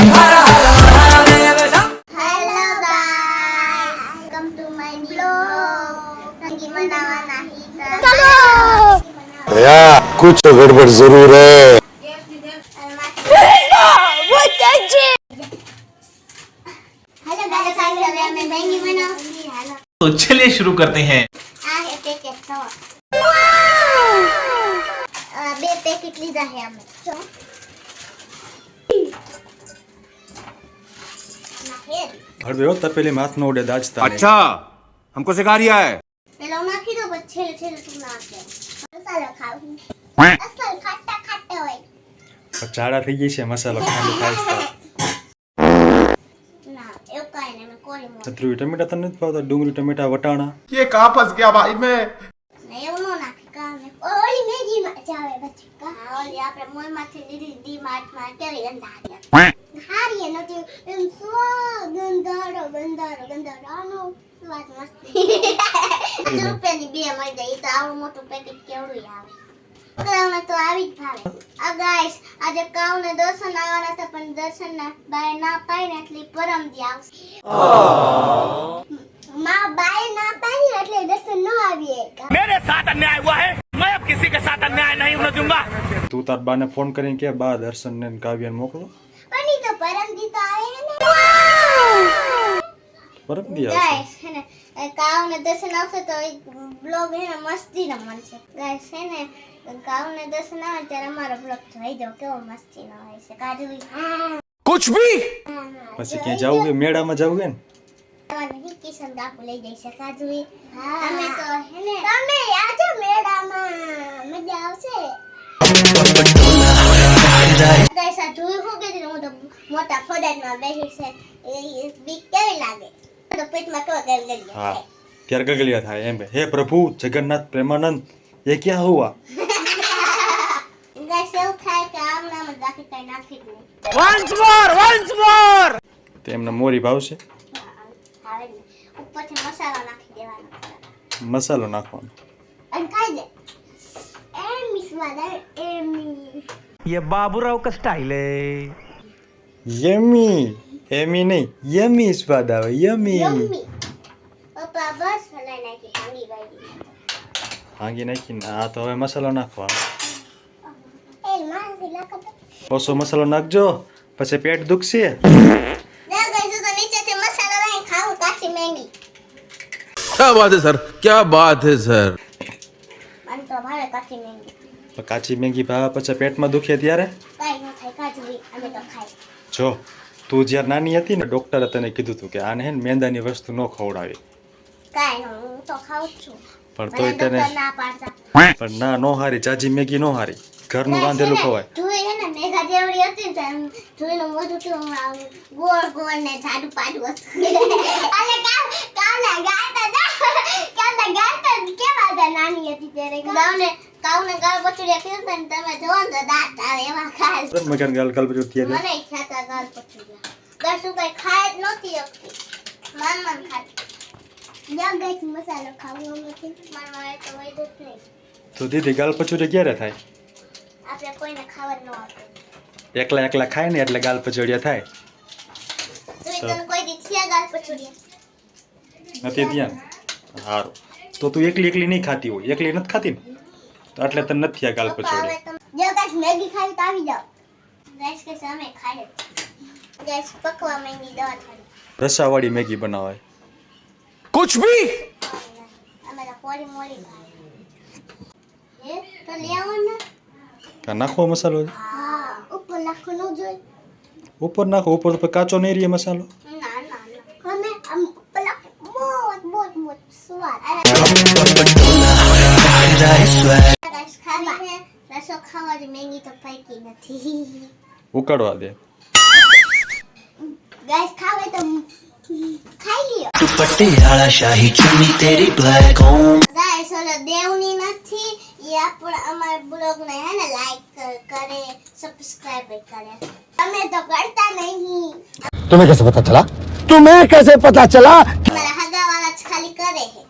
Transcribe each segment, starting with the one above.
Welcome to my blog. સંગી બનાવવાના હી भैया कुछ तो गड़बड़ जरूर है। हेलो गाइस, आज मैं मैगी बनाऊंगी. हेलो, तो चलिए शुरू करते हैं. આ હે પેકેટ તો બે પેકેટ લીધા હે અમે. જો નાખે હળવે હો તપેલી માથ નો ઉડે દાજતા अच्छा हमको सिखा रिया है। પેલા નાખી દો પછી છેલ્લે છેલ્લે તું નાખે. મસાલો ખાવું અસલ ખાટા ખાટા હોય. ઝાડા થઈ ગઈ છે મસાલો ખાંડ ખાઈ ના એવું કાઈ નહીં, મેં કોરી મો ત્રીવી ટમેટા તને નથી ભાવતા ડુંગળી ટમેટા વટાણા ये कहाँ फंस गया भाई मैं। ને એવું નો નાખી કામે. ઓલી મેગી માં ચાવે પછી કા ઓલી આપણે મોલ માંથી લીધી ડી માર્ટ માં કેવી ગંધા હારી નથી એમ સ્વાદ ગંધારો આનો સ્વાદ મસ્ત. રૂપિયાની બે મળી જાય તો આવું મોટું પેકેટ કેવડું આવે. કાવને તો આવી જ ભાવે. આ ગાઈસ આજે કાવને દર્શન આવવાના હતા પણ દર્શન ના બાય ના પાઈ ને એટલે પરમ દી આવશે. માં બાય ના પાઈ ને એટલે દર્શન ન આવીએ. मेरे साथ अन्याय हुआ है, मैं अब किसी के साथ अन्याय नहीं होने दूंगा. તું તાર બાને ફોન કરીને કે બા દર્શન ને કાવ્યને મોકલો પણ ઈ તો પરમ દી તો આવે ને. બરાબર દી ગાઈસ હે ને કાવને દર્શન આવશે તો બ્લોગ હે ને મસ્તી નો મન છે. ગાઈસ હે ને કાવને દર્શન આવે ત્યારે અમારો બ્લોગ જોઈ જાવ કેવો મસ્તી નો હોય છે. કાજુ कुछ भी પછી ક્યાં જાવું કે મેળામાં જાવું કે ને નહીં કિશન કાકુ લઈ જઈ છે. કાજુ અમે તો હે ને તમે આજો મેળામાં મજા આવશે. ગાઈસ આ જોઈ હું કે હું તો મોટા ફોડામાં બેઠી છે એ બીક કેવી લાગે તો પેટમાં કેવો ગેલ ગેલ હા ત્યારે ગગલિયા થાય એમ હે પ્રભુ જગન્નાથ પ્રેમાનંદ એ ક્યાં હુઆ ગાઈસ એવું થાય કે આમ નામ જ બાકી કઈ નાખી જ નહીં. once more. તો એમને મોરી ભાવશે આવે ને ઉપરથી મસાલો નાખી દેવાનો મસાલો નાખવાનો અને ખાઈ દે. એમ સ્વાદ આવે એમ. ये बाबूराव का स्टाइल है. યમી એમી નહીં યમી સ્વાદ આવે યમી યમ્મી. પપ્પા બસ હલાઈ નાખી ઠંડી વાળી. ભાંગી નાખીને આ તો હવે મસાલો નાખવાનો એ માસી લાકતો. ઓછો મસાલો નાખજો પછી પેટ દુખશે ના ગાઈસ તો નીચેથી મસાલો લઈને ખાવું કાચી મેંગી. क्या बात है सर, क्या बात है सર। મને તો ભાવે કાચી મેંગી. કાચી મેગી ભાવે પછી પેટમાં દુખે ત્યારે કાઈ ન થાય કાચી અમે તો ખાઈ. જો તું જ્યારે નાની હતી ને ડોક્ટરે તને કીધું હતું કે આને હે ને મેંદાની વસ્તુ ન ખવડાવી કાઈ ન હું તો ખાઉં જ છું. પણ મને તોય તને ડોક્ટર ના પાડતા. પણ ના નો હારી જાજી મેગી નો હારી ઘરનું રાંધેલું ખવાય જોઈ હે ને મેઘા જેવડી હતી ને એમ જોઈને મોઢું કેવું આમ ગોળ ગોળ ને જાડું પાડું હતું. અલે કાવના ગાતા કેવા હતા નાની હતી ત્યારે. કાવને ગાળ પચુડિયા કીધું ને તમે જોવો ને તો દાંત આવે એવા ખાય. મગન ગાલ ગાલ બધું થયા મને ખાતા ગાળ પચુડિયા. દસું કઈ ખાય જ નહોતી શકતી. મન ખાતી. યા ગાઈસ મસાલો ખાવો નથી. મને તો વૈદ જ નહીં. તો દીદી ગાલ પચોડી ક્યારે થાય આપણે કોઈને ખાવા જ ન આપે. એકલા એકલા ખાય ને એટલે ગાલ પચોડિયા થાય તો તને કોઈ દી થયા ગાળ પચુડિયા? નથી ધ્યાન સારું તો તું એકલી એકલી નહીં ખાતી હોય એકલી નથી ખાતી ને તો એટલે તને નથી થયા ગાલ પચોડિયા જો ગાઈસ મેગી ખાવી તો આવી જાવ. ગાઈસ કે સામે ખાય. ગાઈસ પકવા મેંગી દવા થાળી. રસાવાળી મેગી બનાવાય कुछ भी અમે તો કોરી મોરી ખાય. એ તો લઈ આવો ને. કા નાખો મસાલો હા ઉપર નાખો ન જોઈ. ઉપર નાખો ઉપર તો પછી કાચો નહીં રહે મસાલો ના ના ના અમે આમ ઉપર નાખો મોટ સ્વાદ. ગાઈસ ખાવી હે રસો ખાવાની મેંગી તો પાકી નથી. ઉકાળવા દે ગાઈસ ખાવે તો ખાઈ લ્યો. पटियाला शाही चुन्नी तेरी ब्लैक होम ગાઈસ ઓલો દેવની નથી એ આપણે અમાર બ્લોગ ને હે ને લાઈક કરે સબસ્ક્રાઇબ કરે. અમે તો કરતા નહીં. तुम्हें कैसे पता चला? तुम्हें कैसे पता चला? મારા હગાવાળા જ ખાલી કરે હે.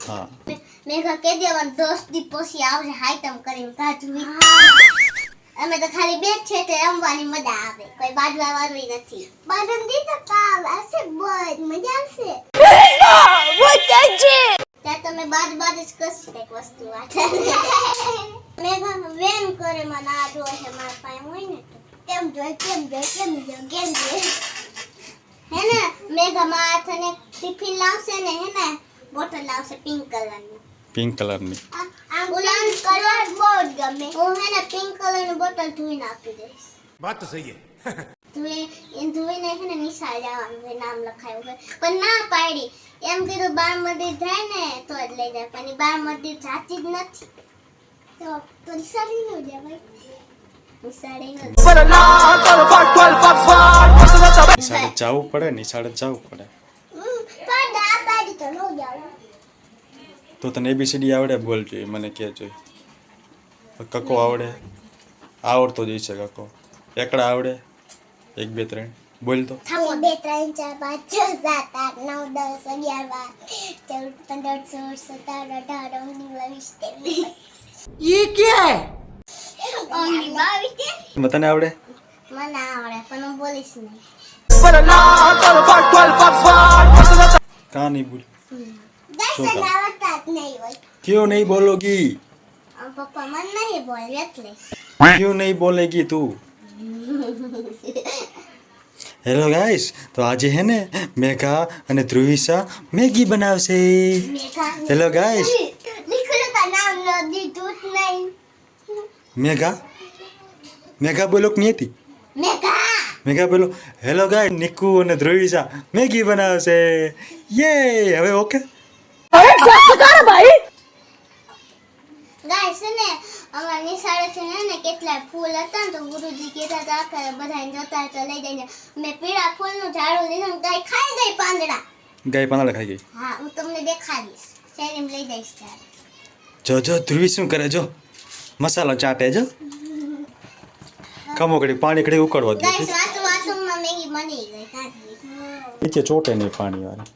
હા મેં કહે કે દેવન 10 દી પછી આવજે હાઈટમ કરીને કાજુ. અમે તો ખાલી બેઠ છે તે રમવાની મજા આવે કોઈ બાજવા વાળું નથી બાજમ દી તો કામ આવશે બહુ મજા આવશે ત્યાં તમે બાજ જ કરશો એક વસ્તુ મેં વેમ કરે મને આ જો છે મારા પાસે હોય ને તો કેમ જોઈ હે ને મેઘા માથ અને ટિફિન લાવશે ને હે ને બોટલ લાવશે પિંક કલરની આ ગુલામ કલર બહુ જ ગમે હું હે ને પિંક કલરની બોટલ ધોઈને આપી દઈશ बात तो सही है ધોઈને હે ને નિશાળ જવાનું હોય નામ લખાયું હોય પણ ના પાડી એમ કીધું બાર મંદિર જાય ને તો જ લઈ જાય પણ બાર મંદિર જાતી જ નથી તો નિશાળી નો જવાય નિશાળી નો નિશાળે જવું પડે પાડી તો નો જાવ તો તને ABCD આવડે બોલ જોઈએ મને કે જોઈએ કકો આવડે આવડતો જ છે કકો એકડા આવડે 1 2 3 બોલ તો 1 2 3 4 5 6 7 8 9 10 11 12 13 14 15 16 17 18 19 20 ये क्या है? 22 તને આવડે મને આવડે પણ હું બોલીશ નહીં કાં નહીં બોલ દર્શન આવડતા જ નહીં હોય क्यों नहीं बोलोगी પપ્પા મને નહીં બોલે એટલે क्यों नहीं बोलेगी તું હેલો ગાઈસ તો આજે હે ને મેઘા અને ધ્રુવિશા મેગી બનાવશે હેલો ગાઈસ નીકળે કા નામ ન દીધું જ નહીં મેઘા બોલો કે નહીં હતી મેઘા બોલો હેલો ગાઈસ નિકુ અને ધ્રુવિશા મેગી બનાવશે યે હવે ઓકે ગાઈસ ને અમાર નિશાળે છે ને કેટલા ફૂલ હતા ને તો ગુરુજી કહેતા હતા કે બધાને જોતા તો લઈ જઈને મેં પીળા ફૂલનું ઝાડું લીધું ને ગાય ખાઈ ગઈ પાંદડા ખાઈ ગઈ હા હું તમને દેખાડીશ શેરીમાં લઈ જઈશ ત્યારે જો ધ્રુવી શું કરે જો મસાલો ચાટે જો કમોકડી પાણી કડી ઉકળવા દે ગાઈસ વાતમાં મેગી બની ગઈ કાઢી નીચે ચોટે નહીં પાણી વાળી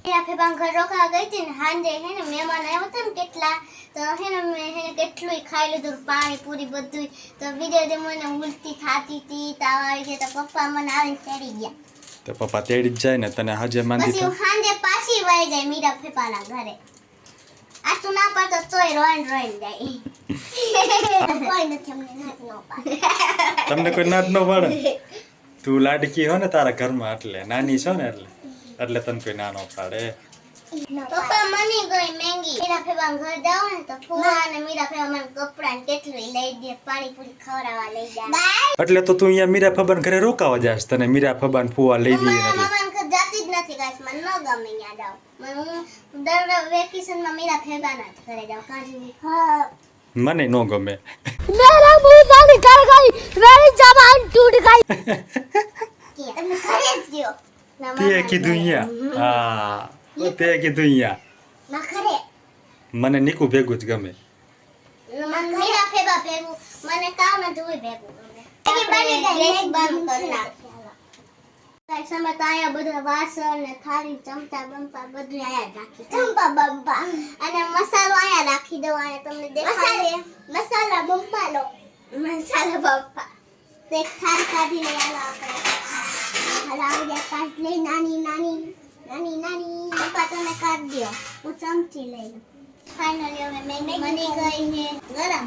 યા ફેબાન ઘર રોકા ગઈ હતી ને હાંજે હે ને મહેમાન આવ્યા હતા ને કેટલા તો હે ને મેં હે ને કેટલું ખાઈ લીધું પાણી પૂરી બધું તો વિડિયો દે મને ઉલટી થાતી હતી તાવ આવી ગયો તો પપ્પા મને આવીને તેડી ગયા તો પપ્પા તેડી જ જાય ને તને હાજે માંદી પછી તો હું હાંજે પાછી વળી જાય મીરા ફેપાના ઘરે આ તું ના પડતો તોય રોઈન જાય કોઈ નથી અમને નાત નો પાડે તમને કોઈ નાદ ન પાડે તું લાડકી હો ને તારા ઘરમાં એટલે નાની છો ને એટલે તને કોઈ ના ન પાડે પપ્પા મની ગઈ મેંગી મીરા ફેબાન ઘર જાવ ને તો ફુવા અને મીરા ફેબા મને કપડાં ને કેટલું લઈ દે પાણી પૂરી ખવડાવવા લઈ જાય એટલે તો તું અહીંયા મીરા ફબાન ઘરે રોકાવા જાસ તને મીરા ફબાન ફુવા લઈ દઈએ એટલે મમ્મા ઘર જાતી જ નથી ગાઈસ મને ન ગમે યાદ આવ હું દર વેકેશનમાં મીરા ફેબાના ઘરે જાવ કાજી હા મને ન ગમે मेरा मुंह से निकल गई मेरी जबान टूट गई કે તમે ઘરે જ દ્યો તે કીધું અહીંયા હા તે કીધું અહીંયા ના ઘરે મને નીકુ ભેગું જ ગમે મને મીરા ફેબા ભેગું મને કાવ ને ધોઈ ભેગું ગમે બની ગઈ બંધ કરી નાખ્યા ગાઈસ અમે તો આયા બધા વાસણ ને થાળી ચમચા બંપા બધું આયા રાખી ચમપા બંપા અને મસાલો આયા રાખી દો આયા તમને દેખાડે મસાલા બંપા લો મસાલા બંપા તે થાળી કાઢીને આલા આપણે કાઢ લે નાની બંપા તમે કાઢ દો હું ચમચી લઈ લઉં ફાઇનલી હવે મેગી બની ગઈ છે ગરમ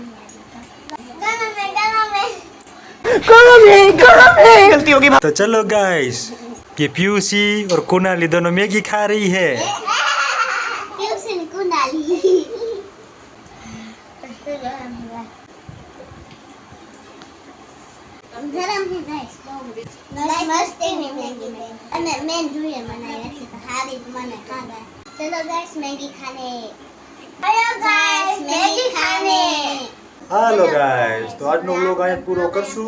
तो चलो गाइस ये पीयूसी और कुनाली दोनों मैगी खा रही है ट्यूशन कुनाली गरम है गाइस मस्त है मैगी અને મેં જોઈએ બનાવી નથી તો હારી મને ખાવા ચલો ગાइस मैगी खाने हेलो गाइस मैगी खाने હાલો ગાઈસ તો આજનો વ્લોગ અહીંયા પૂરો કરશું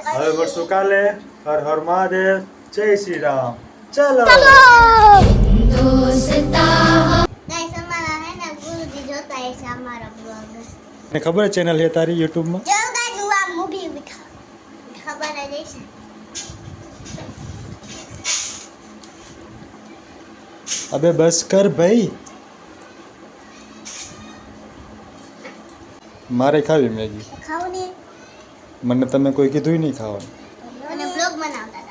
હવે મળશું કાલે હર હર મહાદેવ જય શ્રી રામ ચલો गाइस हमारा है ना गुरुजी जोता है हमारा ब्लॉग ને ખબર ચેનલ છે તારી YouTube માં चलो गाइस वो आप मूवी दिखा खबर है जैसे अबे बस कर भाई મારે ખાવી મેગી ખાવું ને મને તમે કોઈ કીધું નહીં ખાવાનું અને બ્લોગ બનાવતા